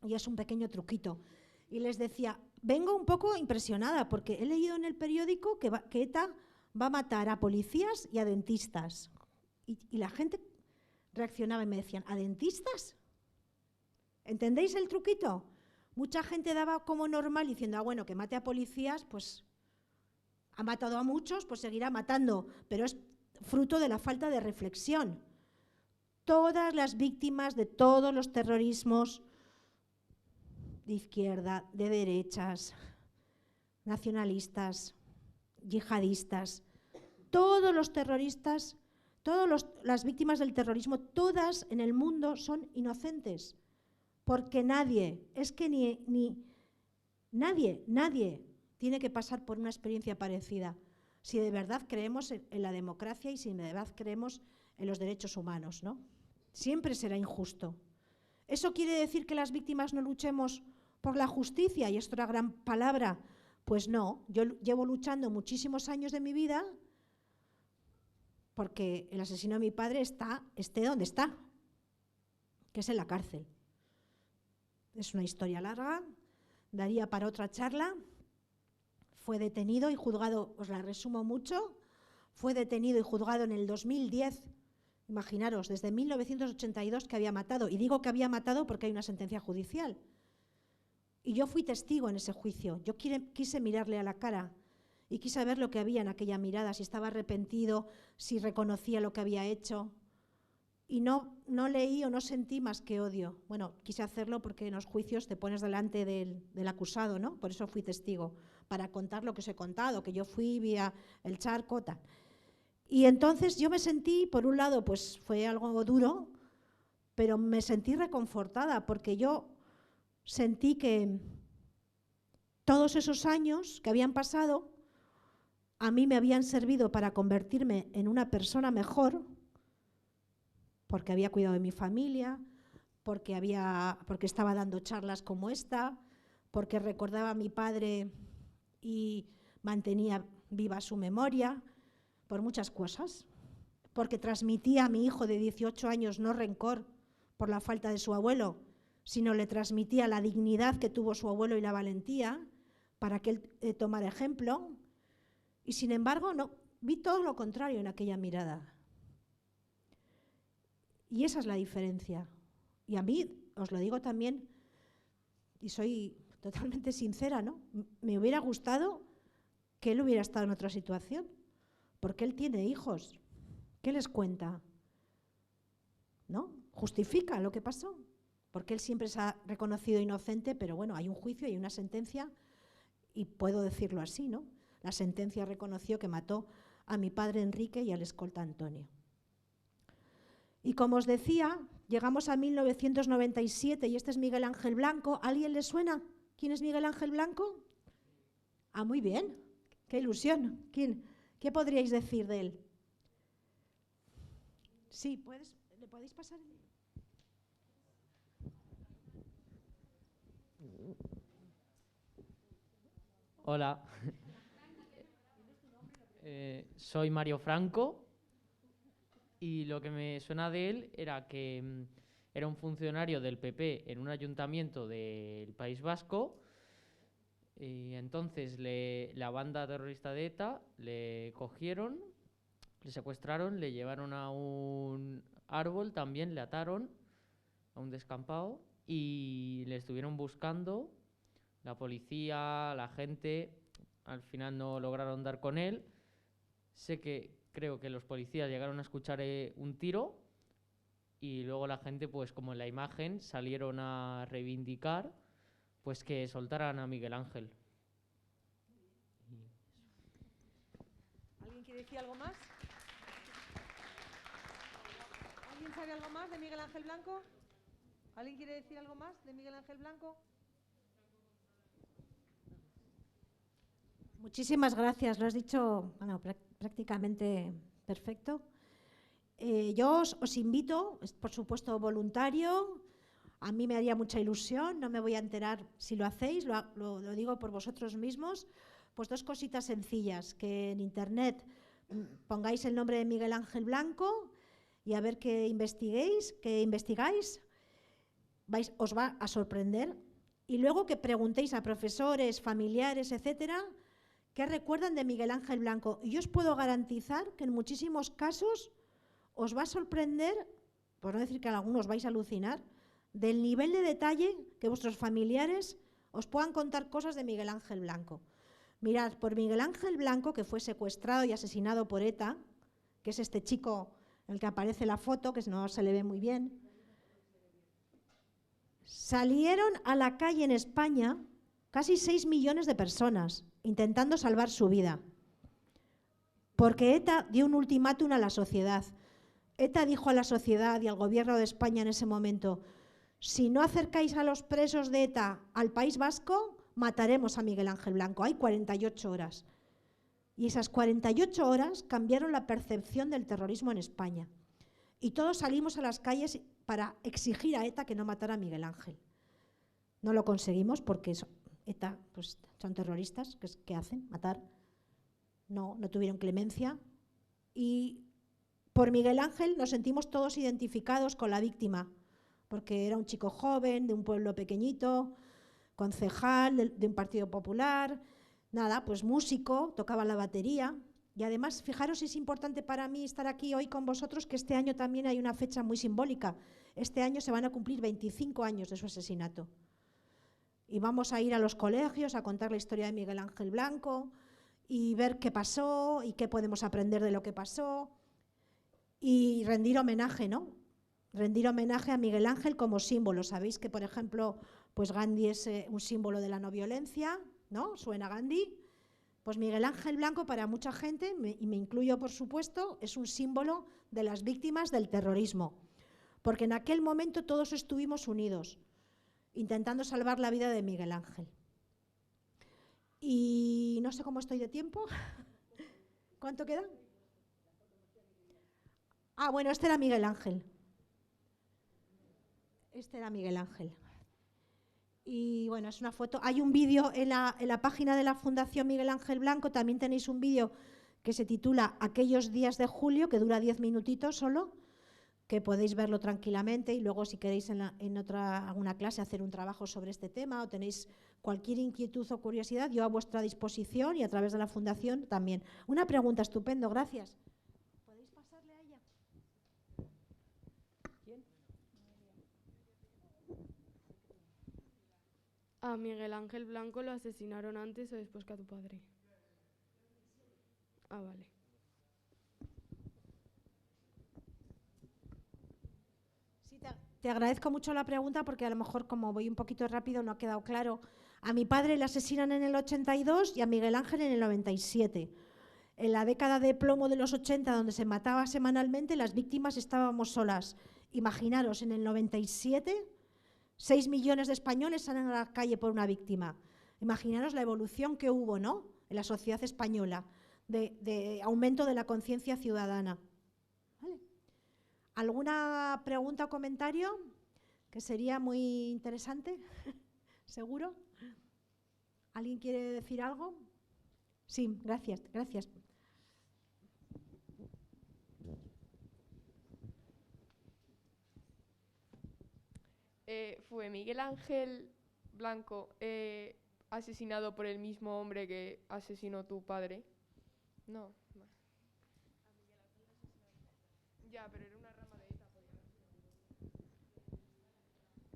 y es un pequeño truquito, y les decía, vengo un poco impresionada, porque he leído en el periódico que ETA va a matar a policías y a dentistas. Y la gente reaccionaba y me decían, ¿a dentistas? ¿Entendéis el truquito? Mucha gente daba como normal diciendo, bueno, que mate a policías, pues ha matado a muchos, pues seguirá matando, pero es fruto de la falta de reflexión. Todas las víctimas de todos los terrorismos de izquierda, de derechas, nacionalistas, yihadistas, todos los terroristas, las víctimas del terrorismo, todas en el mundo son inocentes, porque nadie tiene que pasar por una experiencia parecida, si de verdad creemos en la democracia y si de verdad creemos en los derechos humanos, ¿no? Siempre será injusto. ¿Eso quiere decir que las víctimas no luchemos por la justicia? Y esto es una gran palabra. Pues no, yo llevo luchando muchísimos años de mi vida porque el asesino de mi padre esté donde está, que es en la cárcel. Es una historia larga, daría para otra charla. Fue detenido y juzgado, os la resumo mucho, fue detenido y juzgado en el 2010, imaginaros, desde 1982 que había matado, y digo que había matado porque hay una sentencia judicial. Y yo fui testigo en ese juicio, yo quise mirarle a la cara y quise ver lo que había en aquella mirada, si estaba arrepentido, si reconocía lo que había hecho. Y no leí o no sentí más que odio. Bueno, quise hacerlo porque en los juicios te pones delante del acusado, ¿no? Por eso fui testigo, para contar lo que os he contado, que yo fui, vi el charco, tal. Y entonces yo me sentí, por un lado, pues fue algo duro, pero me sentí reconfortada porque yo sentí que todos esos años que habían pasado a mí me habían servido para convertirme en una persona mejor, porque había cuidado de mi familia, porque estaba dando charlas como esta, porque recordaba a mi padre y mantenía viva su memoria, por muchas cosas, porque transmitía a mi hijo de 18 años no rencor por la falta de su abuelo, sino le transmitía la dignidad que tuvo su abuelo y la valentía para que él tomara ejemplo. Y sin embargo, no, vi todo lo contrario en aquella mirada. Y esa es la diferencia. Y a mí, os lo digo también, y soy totalmente sincera, ¿no? Me hubiera gustado que él hubiera estado en otra situación, porque él tiene hijos. ¿Qué les cuenta? ¿No? Justifica lo que pasó, porque él siempre se ha reconocido inocente, pero bueno, hay un juicio, hay una sentencia, y puedo decirlo así, ¿no? La sentencia reconoció que mató a mi padre Enrique y al escolta Antonio. Y como os decía, llegamos a 1997 y este es Miguel Ángel Blanco. ¿A alguien le suena quién es Miguel Ángel Blanco? Ah, muy bien, qué ilusión. ¿Quién? ¿Qué podríais decir de él? Sí, ¿le podéis pasar? Hola, soy Mario Franco y lo que me suena de él era que era un funcionario del PP en un ayuntamiento del País Vasco y entonces la banda terrorista de ETA le cogieron, le secuestraron, le llevaron a un árbol, también le ataron a un descampado y le estuvieron buscando. La policía, la gente, al final no lograron dar con él. Creo que los policías llegaron a escuchar un tiro y luego la gente, pues como en la imagen, salieron a reivindicar pues que soltaran a Miguel Ángel. ¿Alguien quiere decir algo más? ¿Alguien sabe algo más de Miguel Ángel Blanco? ¿Alguien quiere decir algo más de Miguel Ángel Blanco? Muchísimas gracias, lo has dicho prácticamente perfecto. Yo os invito, es por supuesto voluntario, a mí me haría mucha ilusión, no me voy a enterar si lo hacéis, lo digo por vosotros mismos, pues dos cositas sencillas, que en internet pongáis el nombre de Miguel Ángel Blanco y a ver que investigáis, os va a sorprender, y luego que preguntéis a profesores, familiares, etcétera, ¿qué recuerdan de Miguel Ángel Blanco? Y yo os puedo garantizar que en muchísimos casos os va a sorprender, por no decir que en algunos vais a alucinar, del nivel de detalle que vuestros familiares os puedan contar cosas de Miguel Ángel Blanco. Mirad, por Miguel Ángel Blanco, que fue secuestrado y asesinado por ETA, que es este chico en el que aparece la foto, que no se le ve muy bien, salieron a la calle en España casi 6 millones de personas intentando salvar su vida. Porque ETA dio un ultimátum a la sociedad. ETA dijo a la sociedad y al gobierno de España en ese momento: si no acercáis a los presos de ETA al País Vasco, mataremos a Miguel Ángel Blanco. Hay 48 horas. Y esas 48 horas cambiaron la percepción del terrorismo en España. Y todos salimos a las calles para exigir a ETA que no matara a Miguel Ángel. No lo conseguimos porque ETA pues, son terroristas. ¿Qué hacen? Matar. No tuvieron clemencia. Y por Miguel Ángel nos sentimos todos identificados con la víctima, porque era un chico joven, de un pueblo pequeñito, concejal de un partido popular, pues músico, tocaba la batería. Y además, fijaros, si es importante para mí estar aquí hoy con vosotros, que este año también hay una fecha muy simbólica. Este año se van a cumplir 25 años de su asesinato. Y vamos a ir a los colegios a contar la historia de Miguel Ángel Blanco y ver qué pasó y qué podemos aprender de lo que pasó y rendir homenaje, ¿no? Rendir homenaje a Miguel Ángel como símbolo. Sabéis que, por ejemplo, pues Gandhi es un símbolo de la no violencia, ¿no? Suena Gandhi. Pues Miguel Ángel Blanco para mucha gente, y me incluyo por supuesto, es un símbolo de las víctimas del terrorismo. porque en aquel momento todos estuvimos unidos, intentando salvar la vida de Miguel Ángel. Y no sé cómo estoy de tiempo. ¿Cuánto queda? Ah, bueno, este era Miguel Ángel. Este era Miguel Ángel. Y bueno, es una foto. Hay un vídeo en la página de la Fundación Miguel Ángel Blanco, también tenéis un vídeo que se titula Aquellos días de julio, que dura 10 minutitos solo, que podéis verlo tranquilamente y luego si queréis en alguna clase hacer un trabajo sobre este tema o tenéis cualquier inquietud o curiosidad, yo a vuestra disposición y a través de la Fundación también. Una pregunta, estupendo, gracias. ¿Podéis pasarle a ella? ¿Quién? A Miguel Ángel Blanco lo asesinaron antes o después que a tu padre. Ah, vale. Sí, te agradezco mucho la pregunta porque a lo mejor como voy un poquito rápido no ha quedado claro. A mi padre le asesinan en el 82 y a Miguel Ángel en el 97. En la década de plomo de los 80, donde se mataba semanalmente, las víctimas estábamos solas. Imaginaros, en el 97, 6 millones de españoles salen a la calle por una víctima. Imaginaros la evolución que hubo, ¿no?, en la sociedad española, de aumento de la conciencia ciudadana. ¿Vale? ¿Alguna pregunta o comentario? Que sería muy interesante, seguro. ¿Alguien quiere decir algo? Sí, gracias, gracias. ¿Fue Miguel Ángel Blanco asesinado por el mismo hombre que asesinó tu padre? No. Ya, pero era una rama de ETA.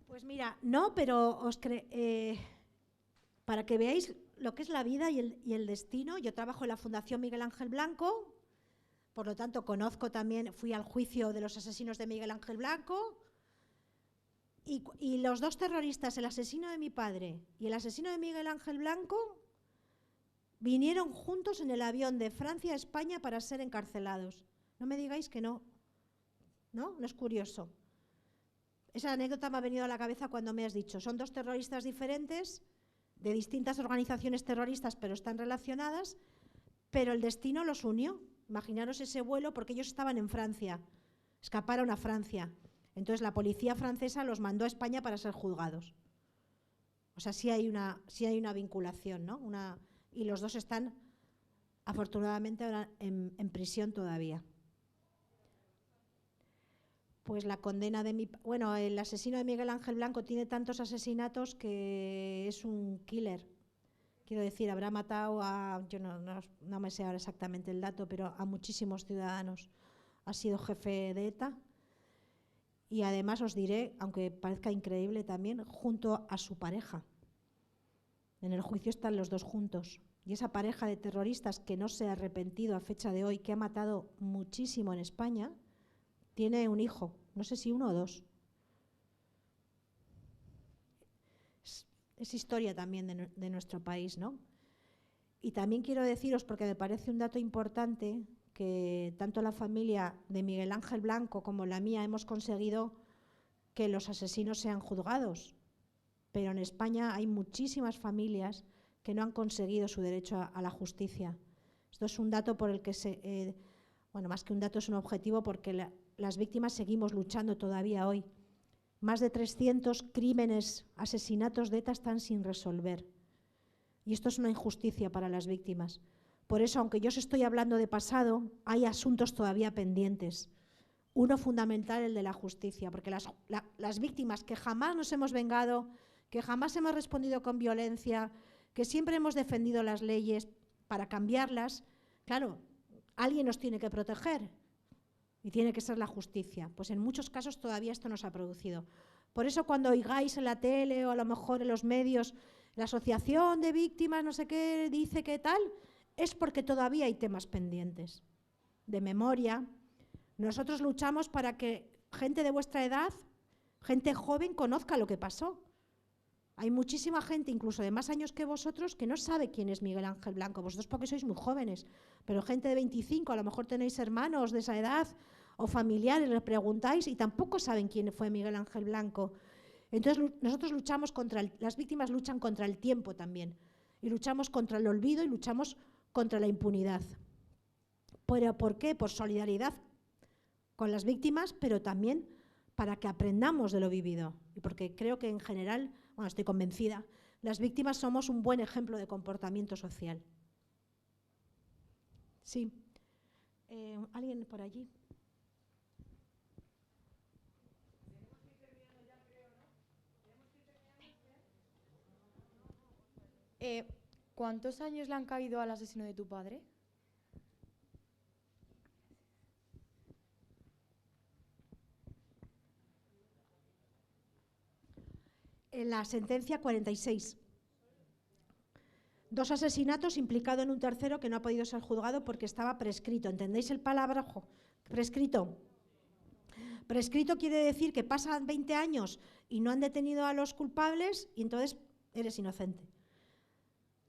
Pues mira, no, pero para que veáis lo que es la vida y el destino, yo trabajo en la Fundación Miguel Ángel Blanco, por lo tanto conozco también, fui al juicio de los asesinos de Miguel Ángel Blanco, y los dos terroristas, el asesino de mi padre y el asesino de Miguel Ángel Blanco, vinieron juntos en el avión de Francia a España para ser encarcelados. No me digáis que no. ¿No? ¿No es curioso? Esa anécdota me ha venido a la cabeza cuando me has dicho. Son dos terroristas diferentes, de distintas organizaciones terroristas, pero están relacionadas, pero el destino los unió. Imaginaros ese vuelo, porque ellos estaban en Francia, escaparon a Francia. Entonces la policía francesa los mandó a España para ser juzgados. O sea, sí hay una vinculación, ¿no? Y los dos están, afortunadamente, ahora en prisión todavía. Pues la condena de Bueno, el asesino de Miguel Ángel Blanco tiene tantos asesinatos que es un killer. Quiero decir, habrá matado a... Yo no me sé ahora exactamente el dato, pero a muchísimos ciudadanos. Ha sido jefe de ETA. Y además os diré, aunque parezca increíble también, junto a su pareja. En el juicio están los dos juntos. Y esa pareja de terroristas que no se ha arrepentido a fecha de hoy, que ha matado muchísimo en España, tiene un hijo, no sé si 1 o 2. Es historia también de nuestro país, ¿no? Y también quiero deciros, porque me parece un dato importante, que tanto la familia de Miguel Ángel Blanco como la mía hemos conseguido que los asesinos sean juzgados. Pero en España hay muchísimas familias que no han conseguido su derecho a la justicia. Esto es un dato por el que bueno, más que un dato es un objetivo, porque las víctimas seguimos luchando todavía hoy. Más de 300 crímenes, asesinatos de ETA están sin resolver. Y esto es una injusticia para las víctimas. Por eso, aunque yo os estoy hablando de pasado, hay asuntos todavía pendientes. Uno fundamental, el de la justicia, porque las víctimas que jamás nos hemos vengado, que jamás hemos respondido con violencia, que siempre hemos defendido las leyes para cambiarlas, claro, alguien nos tiene que proteger y tiene que ser la justicia. Pues en muchos casos todavía esto no se ha producido. Por eso cuando oigáis en la tele o a lo mejor en los medios, la asociación de víctimas no sé qué dice qué tal, es porque todavía hay temas pendientes de memoria. Nosotros luchamos para que gente de vuestra edad, gente joven, conozca lo que pasó. Hay muchísima gente, incluso de más años que vosotros, que no sabe quién es Miguel Ángel Blanco. Vosotros porque sois muy jóvenes, pero gente de 25, a lo mejor tenéis hermanos de esa edad, o familiares, les preguntáis y tampoco saben quién fue Miguel Ángel Blanco. Entonces nosotros luchamos las víctimas luchan contra el tiempo también, y luchamos contra el olvido y luchamos contra la impunidad. ¿Pero por qué? Por solidaridad con las víctimas, pero también para que aprendamos de lo vivido. Y porque creo que en general, bueno, estoy convencida, las víctimas somos un buen ejemplo de comportamiento social. Sí. ¿Alguien por allí? ¿Cuántos años le han caído al asesino de tu padre? En la sentencia 46. 2 asesinatos, implicado en un tercero que no ha podido ser juzgado porque estaba prescrito. ¿Entendéis el palabrejo? Prescrito. Prescrito quiere decir que pasan 20 años y no han detenido a los culpables y entonces eres inocente.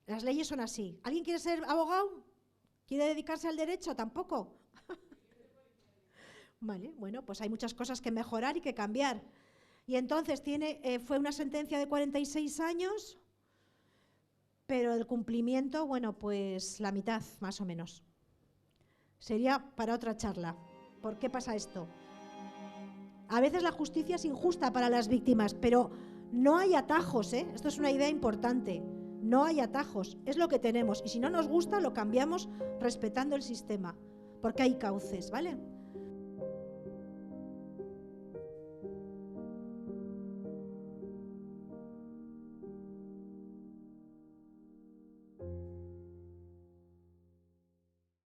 Las leyes son así. ¿Alguien quiere ser abogado? ¿Quiere dedicarse al derecho? Tampoco. Vale, bueno, pues hay muchas cosas que mejorar y que cambiar. Y entonces fue una sentencia de 46 años, pero el cumplimiento, bueno, pues la mitad, más o menos. Sería para otra charla. ¿Por qué pasa esto? A veces la justicia es injusta para las víctimas, pero no hay atajos, ¿eh? Esto es una idea importante. No hay atajos, es lo que tenemos. Y si no nos gusta, lo cambiamos respetando el sistema, porque hay cauces, ¿vale?